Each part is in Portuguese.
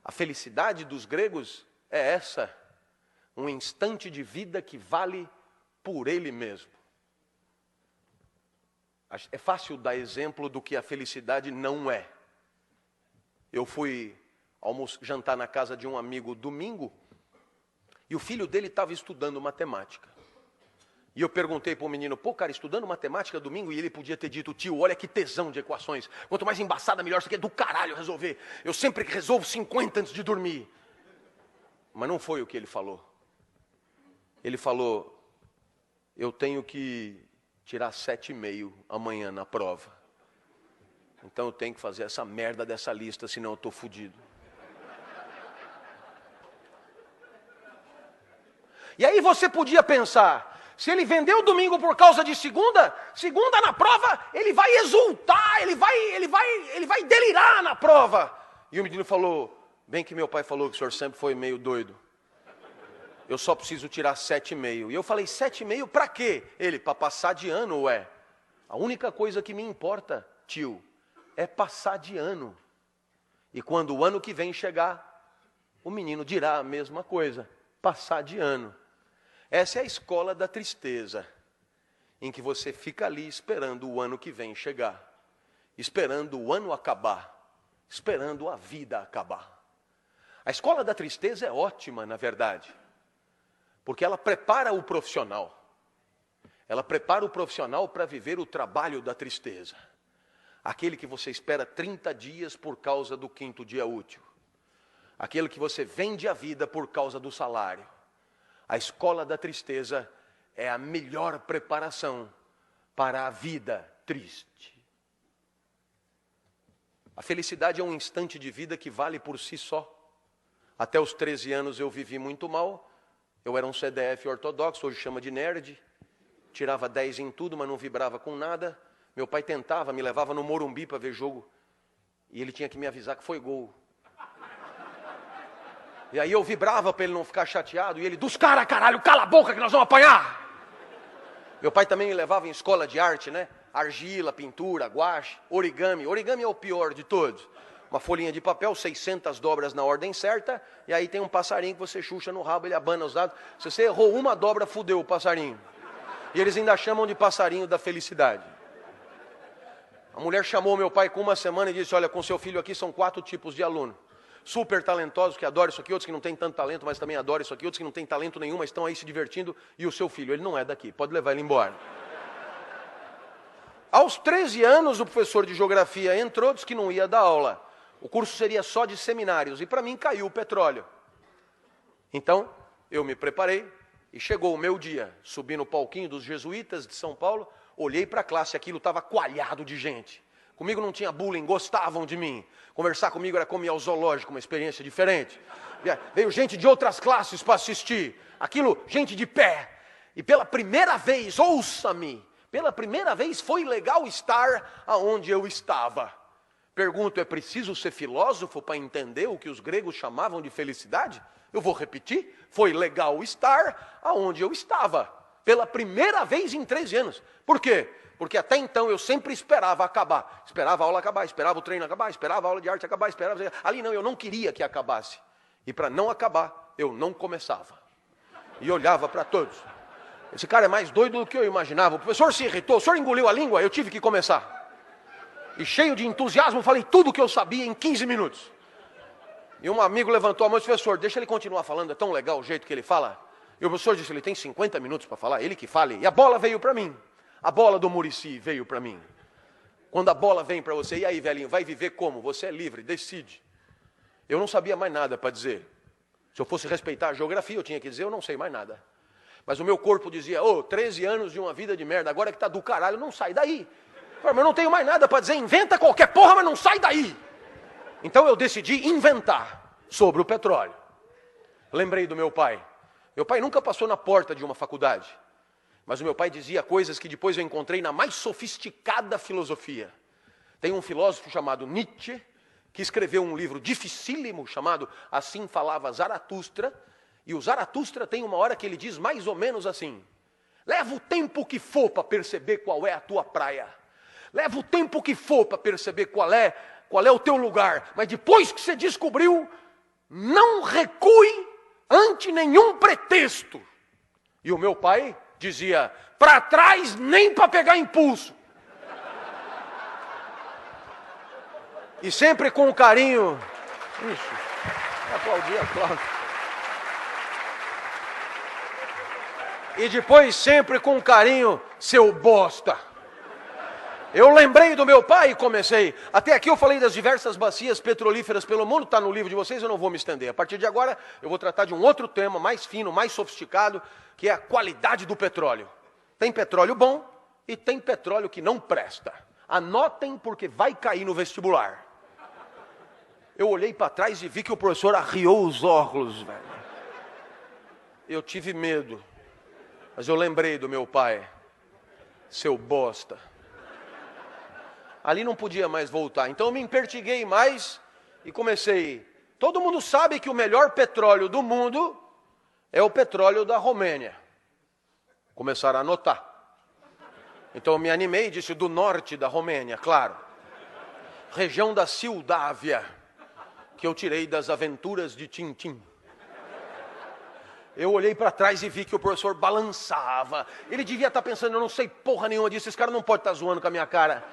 A felicidade dos gregos é essa, um instante de vida que vale por ele mesmo. É fácil dar exemplo do que a felicidade não é. Eu fui jantar na casa de um amigo domingo, e o filho dele estava estudando matemática. E eu perguntei para o menino, pô, cara, estudando matemática domingo, e ele podia ter dito, tio, olha que tesão de equações. Quanto mais embaçada, melhor, isso aqui é do caralho resolver. Eu sempre resolvo 50 antes de dormir. Mas não foi o que ele falou. Ele falou, eu tenho que tirar 7,5 amanhã na prova. Então eu tenho que fazer essa merda dessa lista, senão eu estou fodido. E aí você podia pensar, se ele vendeu domingo por causa de segunda na prova, ele vai exultar, ele vai delirar na prova. E o menino falou, bem que meu pai falou que o senhor sempre foi meio doido. Eu só preciso tirar 7,5. E eu falei, 7,5 para quê? Ele, para passar de ano, ué. A única coisa que me importa, tio, é passar de ano. E quando o ano que vem chegar, o menino dirá a mesma coisa, passar de ano. Essa é a escola da tristeza, em que você fica ali esperando o ano que vem chegar, esperando o ano acabar, esperando a vida acabar. A escola da tristeza é ótima, na verdade, porque ela prepara o profissional. Ela prepara o profissional para viver o trabalho da tristeza. Aquele que você espera 30 dias por causa do 5º dia útil. Aquele que você vende a vida por causa do salário. A escola da tristeza é a melhor preparação para a vida triste. A felicidade é um instante de vida que vale por si só. Até os 13 anos eu vivi muito mal. Eu era um CDF ortodoxo, hoje chama de nerd. Tirava 10 em tudo, mas não vibrava com nada. Meu pai tentava, me levava no Morumbi para ver jogo. E ele tinha que me avisar que foi gol. E aí eu vibrava para ele não ficar chateado. E ele, dos caras, caralho, cala a boca que nós vamos apanhar. Meu pai também me levava em escola de arte, né? Argila, pintura, guache, origami. Origami é o pior de todos. Uma folhinha de papel, 600 dobras na ordem certa. E aí tem um passarinho que você chucha no rabo, ele abana os dados. Se você errou uma dobra, fudeu o passarinho. E eles ainda chamam de passarinho da felicidade. A mulher chamou meu pai com uma semana e disse, olha, com seu filho aqui são 4 tipos de aluno. Super talentosos, que adoram isso aqui, outros que não têm tanto talento, mas também adoram isso aqui, outros que não têm talento nenhum, mas estão aí se divertindo, e o seu filho, ele não é daqui, pode levar ele embora. Aos 13 anos, o professor de geografia entrou, disse que não ia dar aula. O curso seria só de seminários, e para mim caiu o petróleo. Então, eu me preparei, e chegou o meu dia, subi no palquinho dos jesuítas de São Paulo, olhei para a classe, aquilo estava coalhado de gente. Comigo não tinha bullying, gostavam de mim. Conversar comigo era como ir ao zoológico, uma experiência diferente. Veio gente de outras classes para assistir. Aquilo, gente de pé. E pela primeira vez, ouça-me, pela primeira vez foi legal estar aonde eu estava. Pergunto, é preciso ser filósofo para entender o que os gregos chamavam de felicidade? Eu vou repetir, foi legal estar aonde eu estava. Pela primeira vez em 13 anos. Por quê? Porque até então eu sempre esperava acabar. Esperava a aula acabar, esperava o treino acabar, esperava a aula de arte acabar, esperava... Ali não, eu não queria que acabasse. E para não acabar, eu não começava. E olhava para todos. Esse cara é mais doido do que eu imaginava. O professor se irritou, o senhor engoliu a língua, eu tive que começar. E cheio de entusiasmo, falei tudo o que eu sabia em 15 minutos. E um amigo levantou a mão e disse, professor, deixa ele continuar falando, é tão legal o jeito que ele fala. E o professor disse, ele tem 50 minutos para falar, ele que fale. E a bola veio para mim. A bola do Muricy veio para mim. Quando a bola vem para você, e aí, velhinho, vai viver como? Você é livre, decide. Eu não sabia mais nada para dizer. Se eu fosse respeitar a geografia, eu tinha que dizer, eu não sei mais nada. Mas o meu corpo dizia, 13 anos de uma vida de merda, agora que tá do caralho, não sai daí. Mas eu não tenho mais nada para dizer, inventa qualquer porra, mas não sai daí. Então eu decidi inventar sobre o petróleo. Lembrei do meu pai. Meu pai nunca passou na porta de uma faculdade. Mas o meu pai dizia coisas que depois eu encontrei na mais sofisticada filosofia. Tem um filósofo chamado Nietzsche, que escreveu um livro dificílimo chamado Assim Falava Zaratustra. E o Zaratustra tem uma hora que ele diz mais ou menos assim: leva o tempo que for para perceber qual é a tua praia. Leva o tempo que for para perceber qual é o teu lugar. Mas depois que você descobriu, não recue ante nenhum pretexto. E o meu pai dizia, para trás nem para pegar impulso. E sempre com carinho. Isso, aplaudir. E depois sempre com carinho, seu bosta. Eu lembrei do meu pai e comecei. Até aqui eu falei das diversas bacias petrolíferas pelo mundo, está no livro de vocês, eu não vou me estender. A partir de agora eu vou tratar de um outro tema, mais fino, mais sofisticado, que é a qualidade do petróleo. Tem petróleo bom e tem petróleo que não presta. Anotem porque vai cair no vestibular. Eu olhei para trás e vi que o professor arriou os óculos, velho. Eu tive medo. Mas eu lembrei do meu pai, seu bosta. Ali não podia mais voltar, então eu me impertiguei mais e comecei. Todo mundo sabe que o melhor petróleo do mundo é o petróleo da Romênia. Começaram a anotar. Então eu me animei e disse do norte da Romênia, claro. Região da Sildávia, que eu tirei das aventuras de Tintim. Eu olhei para trás e vi que o professor balançava. Ele devia estar pensando, eu não sei porra nenhuma disso, esse cara não pode estar zoando com a minha cara.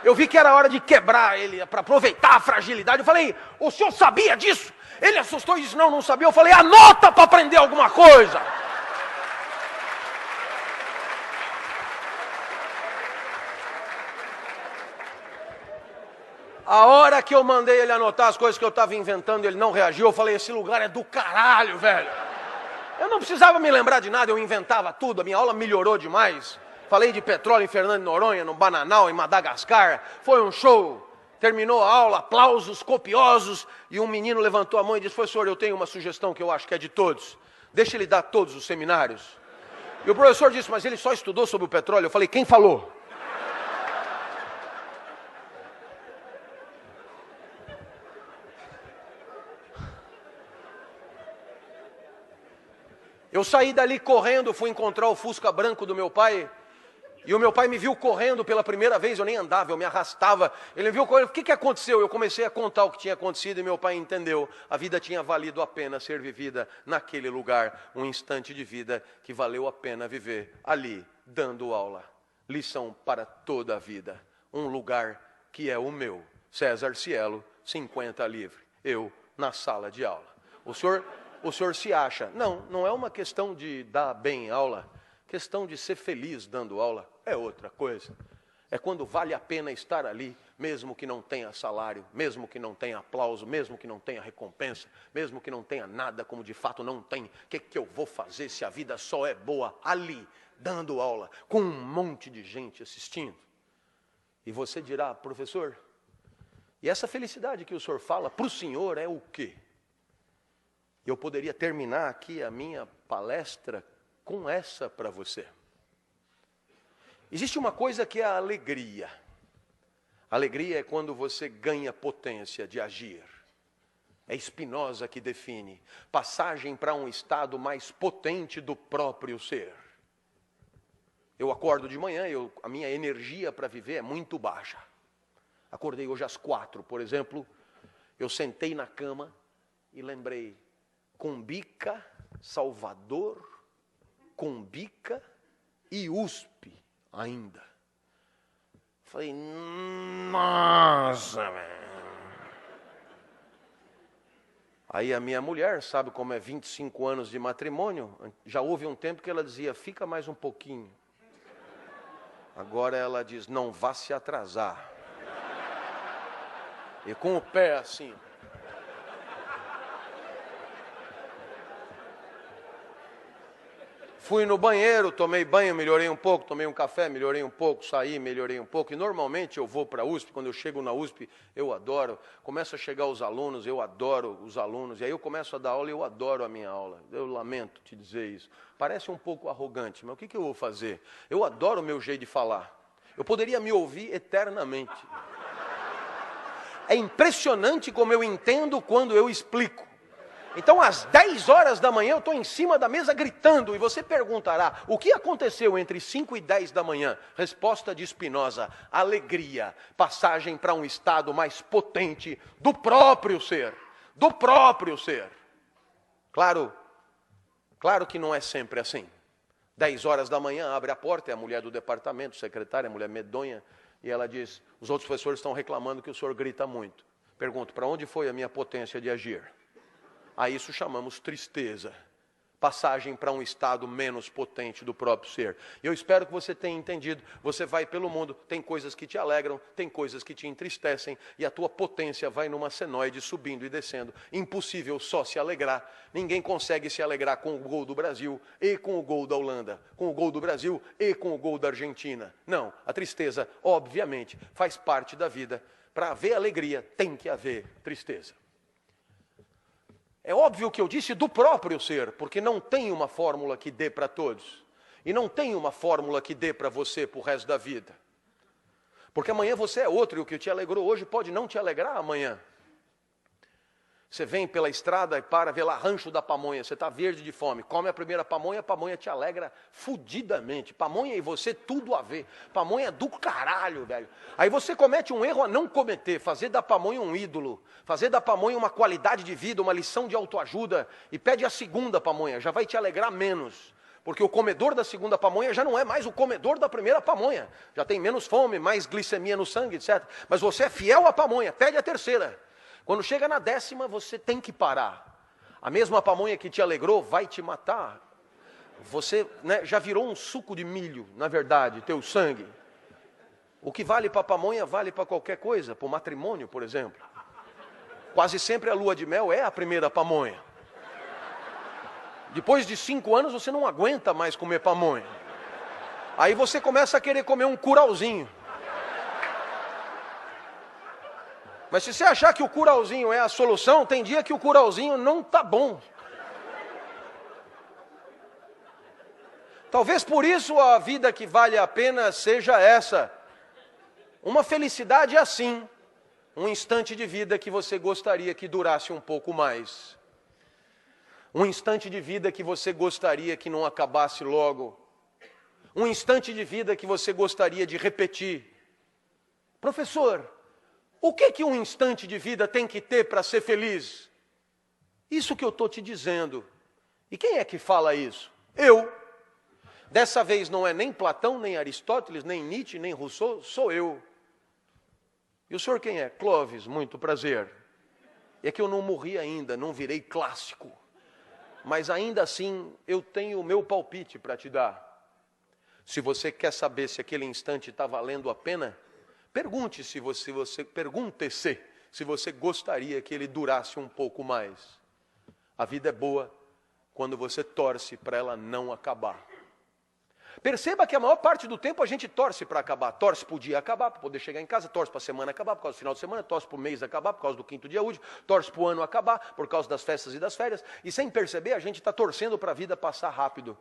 Eu vi que era hora de quebrar ele, para aproveitar a fragilidade. Eu falei, o senhor sabia disso? Ele assustou e disse, não sabia. Eu falei, anota para aprender alguma coisa. A hora que eu mandei ele anotar as coisas que eu estava inventando, ele não reagiu. Eu falei, esse lugar é do caralho, velho. Eu não precisava me lembrar de nada, eu inventava tudo, a minha aula melhorou demais. Falei de petróleo em Fernando de Noronha, no Bananal, em Madagascar. Foi um show. Terminou a aula, aplausos copiosos. E um menino levantou a mão e disse, professor, eu tenho uma sugestão que eu acho que é de todos. Deixa ele dar todos os seminários. E o professor disse, mas ele só estudou sobre o petróleo. Eu falei, quem falou? Eu saí dali correndo, fui encontrar o Fusca branco do meu pai. E o meu pai me viu correndo pela primeira vez, eu nem andava, eu me arrastava. Ele me viu correndo, o que aconteceu? Eu comecei a contar o que tinha acontecido e meu pai entendeu. A vida tinha valido a pena ser vivida naquele lugar. Um instante de vida que valeu a pena viver ali, dando aula. Lição para toda a vida. Um lugar que é o meu. César Cielo, 50 livre. Eu na sala de aula. O senhor se acha. Não é uma questão de dar bem aula. Questão de ser feliz dando aula é outra coisa. É quando vale a pena estar ali, mesmo que não tenha salário, mesmo que não tenha aplauso, mesmo que não tenha recompensa, mesmo que não tenha nada, como de fato não tem. O que eu vou fazer se a vida só é boa ali, dando aula, com um monte de gente assistindo? E você dirá, professor, e essa felicidade que o senhor fala para o senhor é o quê? Eu poderia terminar aqui a minha palestra com essa para você. Existe uma coisa que é a alegria. Alegria é quando você ganha potência de agir. É Spinoza que define. Passagem para um estado mais potente do próprio ser. Eu acordo de manhã, a minha energia para viver é muito baixa. Acordei hoje às 4, por exemplo. Eu sentei na cama e lembrei. Cumbica, Salvador, Cumbica e USP ainda. Falei, nossa, velho. Aí a minha mulher, sabe como é 25 anos de matrimônio, já houve um tempo que ela dizia, fica mais um pouquinho. Agora ela diz, não vá se atrasar. E com o pé assim. Fui no banheiro, tomei banho, melhorei um pouco, tomei um café, melhorei um pouco, saí, melhorei um pouco. E normalmente eu vou para a USP, quando eu chego na USP, eu adoro. Começa a chegar os alunos, eu adoro os alunos. E aí eu começo a dar aula e eu adoro a minha aula. Eu lamento te dizer isso. Parece um pouco arrogante, mas o que eu vou fazer? Eu adoro o meu jeito de falar. Eu poderia me ouvir eternamente. É impressionante como eu entendo quando eu explico. Então, às 10 horas da manhã, eu estou em cima da mesa gritando, e você perguntará, o que aconteceu entre 5 e 10 da manhã? Resposta de Spinoza, alegria, passagem para um estado mais potente do próprio ser. do próprio ser. Claro que não é sempre assim. 10 horas da manhã, abre a porta, é a mulher do departamento, secretária, a mulher medonha, e ela diz, os outros professores estão reclamando que o senhor grita muito. Pergunto, para onde foi a minha potência de agir? A isso chamamos tristeza. Passagem para um estado menos potente do próprio ser. Eu espero que você tenha entendido. Você vai pelo mundo, tem coisas que te alegram, tem coisas que te entristecem, e a tua potência vai numa senoide subindo e descendo. Impossível só se alegrar. Ninguém consegue se alegrar com o gol do Brasil e com o gol da Holanda, com o gol do Brasil e com o gol da Argentina. Não, a tristeza, obviamente, faz parte da vida. Para haver alegria, tem que haver tristeza. É óbvio que eu disse do próprio ser, porque não tem uma fórmula que dê para todos. E não tem uma fórmula que dê para você para o resto da vida. Porque amanhã você é outro, e o que te alegrou hoje pode não te alegrar amanhã. Você vem pela estrada e para, vê lá Rancho da Pamonha, você está verde de fome, come a primeira pamonha, a pamonha te alegra fudidamente. Pamonha e você, tudo a ver. Pamonha do caralho, velho. Aí você comete um erro a não cometer, fazer da pamonha um ídolo, fazer da pamonha uma qualidade de vida, uma lição de autoajuda, e pede a segunda pamonha, já vai te alegrar menos. Porque o comedor da segunda pamonha já não é mais o comedor da primeira pamonha. Já tem menos fome, mais glicemia no sangue, etc. Mas você é fiel à pamonha, pede a terceira. Quando chega na 10ª, você tem que parar. A mesma pamonha que te alegrou vai te matar. Você, já virou um suco de milho, na verdade, teu sangue. O que vale para a pamonha vale para qualquer coisa, para o matrimônio, por exemplo. Quase sempre a lua de mel é a primeira pamonha. Depois de 5 anos, você não aguenta mais comer pamonha. Aí você começa a querer comer um curauzinho. Mas se você achar que o curauzinho é a solução, tem dia que o curauzinho não está bom. Talvez por isso a vida que vale a pena seja essa. Uma felicidade assim. Um instante de vida que você gostaria que durasse um pouco mais. Um instante de vida que você gostaria que não acabasse logo. Um instante de vida que você gostaria de repetir. Professor, o que um instante de vida tem que ter para ser feliz? Isso que eu estou te dizendo. E quem é que fala isso? Eu. Dessa vez não é nem Platão, nem Aristóteles, nem Nietzsche, nem Rousseau, sou eu. E o senhor quem é? Clóvis, muito prazer. É que eu não morri ainda, não virei clássico. Mas ainda assim, eu tenho o meu palpite para te dar. Se você quer saber se aquele instante está valendo a pena, pergunte-se se você gostaria que ele durasse um pouco mais. A vida é boa quando você torce para ela não acabar. Perceba que a maior parte do tempo a gente torce para acabar. Torce para o dia acabar, para poder chegar em casa, torce para a semana acabar, por causa do final de semana, torce para o mês acabar, por causa do 5º dia útil, torce para o ano acabar, por causa das festas e das férias. E sem perceber, a gente está torcendo para a vida passar rápido.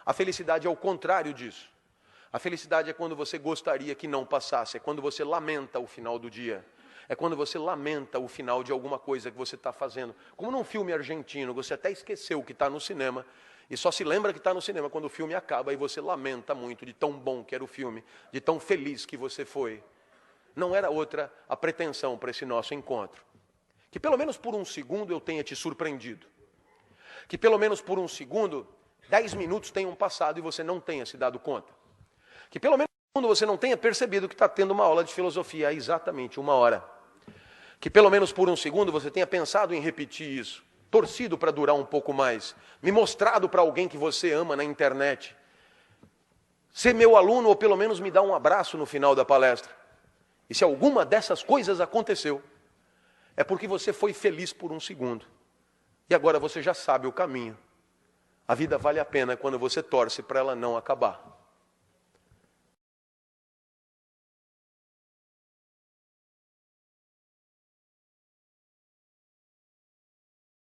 A felicidade é o contrário disso. A felicidade é quando você gostaria que não passasse, é quando você lamenta o final do dia. É quando você lamenta o final de alguma coisa que você está fazendo. Como num filme argentino, você até esqueceu que está no cinema, e só se lembra que está no cinema quando o filme acaba, e você lamenta muito de tão bom que era o filme, de tão feliz que você foi. Não era outra a pretensão para esse nosso encontro. Que pelo menos por um segundo eu tenha te surpreendido. Que pelo menos por um segundo, 10 minutos tenham passado e você não tenha se dado conta. Que pelo menos por um segundo você não tenha percebido que está tendo uma aula de filosofia há exatamente 1 hora. Que pelo menos por um segundo você tenha pensado em repetir isso. Torcido para durar um pouco mais, me mostrado para alguém que você ama na internet, ser meu aluno ou pelo menos me dar um abraço no final da palestra. E se alguma dessas coisas aconteceu, é porque você foi feliz por um segundo. E agora você já sabe o caminho. A vida vale a pena quando você torce para ela não acabar.